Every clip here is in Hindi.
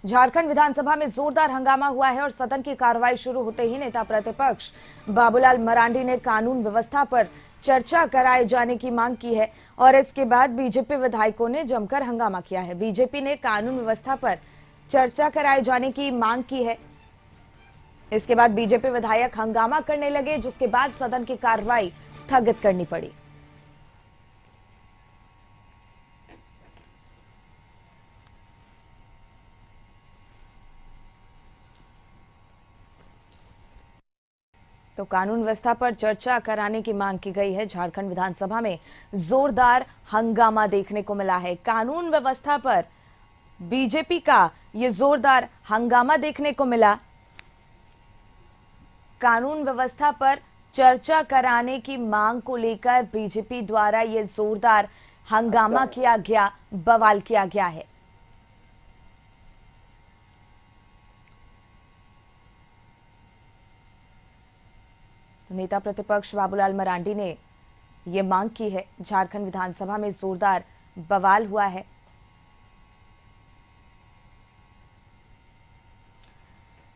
झारखंड विधानसभा में जोरदार हंगामा हुआ है और सदन की कार्रवाई शुरू होते ही नेता प्रतिपक्ष बाबूलाल मरांडी ने कानून व्यवस्था पर चर्चा कराए जाने की मांग की है और इसके बाद बीजेपी विधायकों ने जमकर हंगामा किया है। बीजेपी ने कानून व्यवस्था पर चर्चा कराए जाने की मांग की है। इसके बाद बीजेपी विधायक हंगामा करने लगे, जिसके बाद सदन की कार्रवाई स्थगित करनी पड़ी। तो कानून व्यवस्था पर चर्चा कराने की मांग की गई है। झारखंड विधानसभा में जोरदार हंगामा देखने को मिला है। कानून व्यवस्था पर बीजेपी का ये जोरदार हंगामा देखने को मिला। कानून व्यवस्था पर चर्चा कराने की मांग को लेकर बीजेपी द्वारा ये जोरदार हंगामा किया गया, बवाल किया गया है। नेता प्रतिपक्ष बाबूलाल मरांडी ने यह मांग की है। झारखंड विधानसभा में जोरदार बवाल हुआ है।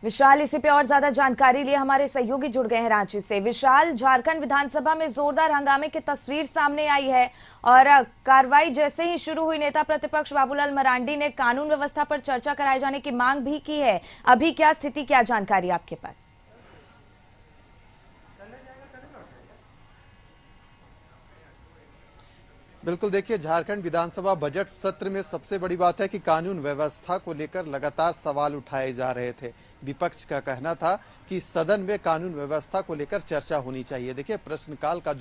विशाल, इसी पे और ज्यादा जानकारी लिए हमारे सहयोगी जुड़ गए हैं रांची से। विशाल, झारखंड विधानसभा में जोरदार हंगामे की तस्वीर सामने आई है और कार्रवाई जैसे ही शुरू हुई, नेता प्रतिपक्ष बाबूलाल मरांडी ने कानून व्यवस्था पर चर्चा कराए जाने की मांग भी की है। अभी क्या स्थिति, क्या जानकारी आपके पास? बिल्कुल, देखिए, झारखंड विधानसभा बजट सत्र में सबसे बड़ी बात है कि कानून व्यवस्था को लेकर लगातार सवाल उठाए जा रहे थे। विपक्ष का कहना था कि सदन में कानून व्यवस्था को लेकर चर्चा होनी चाहिए। देखिए, प्रश्नकाल का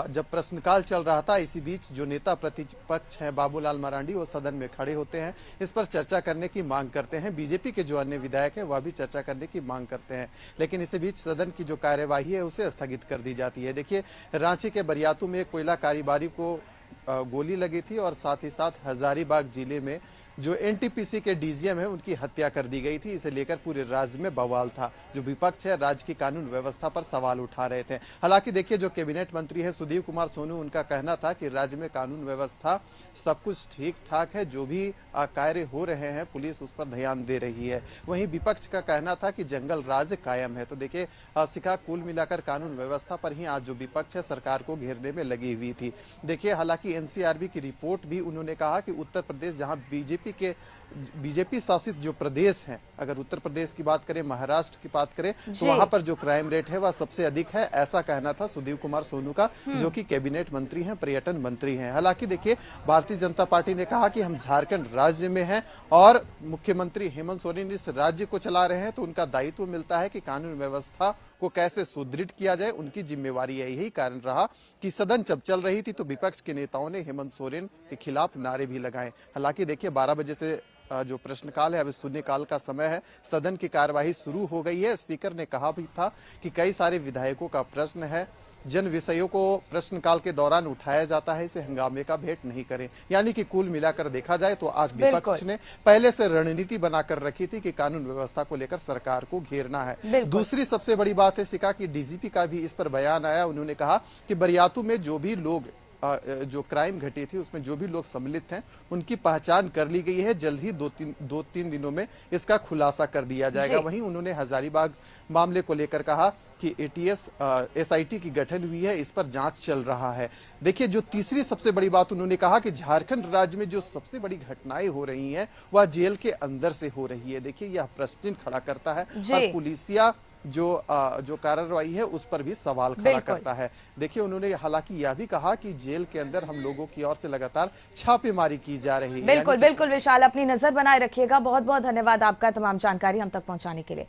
जब प्रश्नकाल चल रहा था, इसी बीच जो नेता प्रतिपक्ष हैं बाबूलाल मरांडी, वो सदन में खड़े होते हैं, इस पर चर्चा करने की मांग करते हैं। बीजेपी के जो अन्य विधायक हैं वह भी चर्चा करने की मांग करते हैं, लेकिन इसी बीच सदन की जो कार्यवाही है उसे स्थगित कर दी जाती है। देखिए, रांची के बरियातू में कोयला कारोबारी को गोली लगी थी और साथ ही साथ हजारीबाग जिले में जो एनटीपीसी के डीजीएम है उनकी हत्या कर दी गई थी। इसे लेकर पूरे राज्य में बवाल था। जो विपक्ष है राज्य की कानून व्यवस्था पर सवाल उठा रहे थे। हालांकि देखिए, जो कैबिनेट मंत्री है सुधीर कुमार सोनू, उनका कहना था कि राज्य में कानून व्यवस्था सब कुछ ठीक ठाक है, जो भी कार्य हो रहे हैं पुलिस उस पर ध्यान दे रही है। वहीं विपक्ष का कहना था कि जंगल राज कायम है। तो देखिए, शिखा, कुल मिलाकर कानून व्यवस्था पर ही आज जो विपक्ष है सरकार को घेरने में लगी हुई थी। देखिए, हालांकि एनसीआरबी की रिपोर्ट भी उन्होंने कहा कि उत्तर प्रदेश, जहां बीजेपी शासित जो प्रदेश हैं, अगर उत्तर प्रदेश की बात करें, महाराष्ट्र की बात करें, तो वहां पर जो क्राइम रेट है वह सबसे अधिक है। ऐसा कहना था सुधीर कुमार सोनू का, जो कि कैबिनेट मंत्री हैं, पर्यटन मंत्री हैं। हालांकि देखिए, भारतीय जनता पार्टी ने कहा कि हम झारखंड राज्य में हैं और मुख्यमंत्री हेमंत सोरेन इस राज्य को चला रहे हैं, तो उनका दायित्व मिलता है कि कानून व्यवस्था को कैसे सुदृढ़ किया जाए, उनकी जिम्मेवारी है। यही कारण रहा कि सदन जब चल रही थी तो विपक्ष के नेताओं ने हेमंत सोरेन के खिलाफ नारे भी लगाए। हालांकि देखिए, 12 बजे से जो प्रश्नकाल है, अब शून्यकाल का समय है, सदन की कार्यवाही शुरू हो गई है। स्पीकर ने कहा भी था कि कई सारे विधायकों का प्रश्न है, जन विषयों को प्रश्नकाल के दौरान उठाया जाता है, इसे हंगामे का भेंट नहीं करें। यानी कि कुल मिलाकर देखा जाए तो आज विपक्ष ने पहले से रणनीति बनाकर रखी थी कि कानून व्यवस्था को लेकर सरकार को घेरना है। दूसरी सबसे बड़ी बात है सिका कि डीजीपी का भी इस पर बयान आया। उन्होंने कहा कि बरियातू में जो भी लोग जो क्राइम घटी थी उसमें जो भी लोग सम्मिलित हैं उनकी पहचान कर ली गई है। जल्द ही दो तीन दिनों में इसका खुलासा कर दिया जाएगा। वहीं उन्होंने हजारीबाग मामले को लेकर कहा कि एटीएस एसआईटी की गठन हुई है, इस पर जांच चल रहा है। देखिए, जो तीसरी सबसे बड़ी बात उन्होंने कहा कि झारखंड राज्य में जो सबसे बड़ी घटनाएं हो रही हैं वह जेल के अंदर से हो रही है। देखिए, यह प्रश्न खड़ा करता है और पुलिसिया जो कार्रवाई है उस पर भी सवाल खड़ा करता है। देखिए, उन्होंने हालांकि यह भी कहा कि जेल के अंदर हम लोगों की ओर से लगातार छापेमारी की जा रही है। बिल्कुल बिल्कुल विशाल, अपनी नजर बनाए रखिएगा। बहुत बहुत धन्यवाद आपका तमाम जानकारी हम तक पहुंचाने के लिए।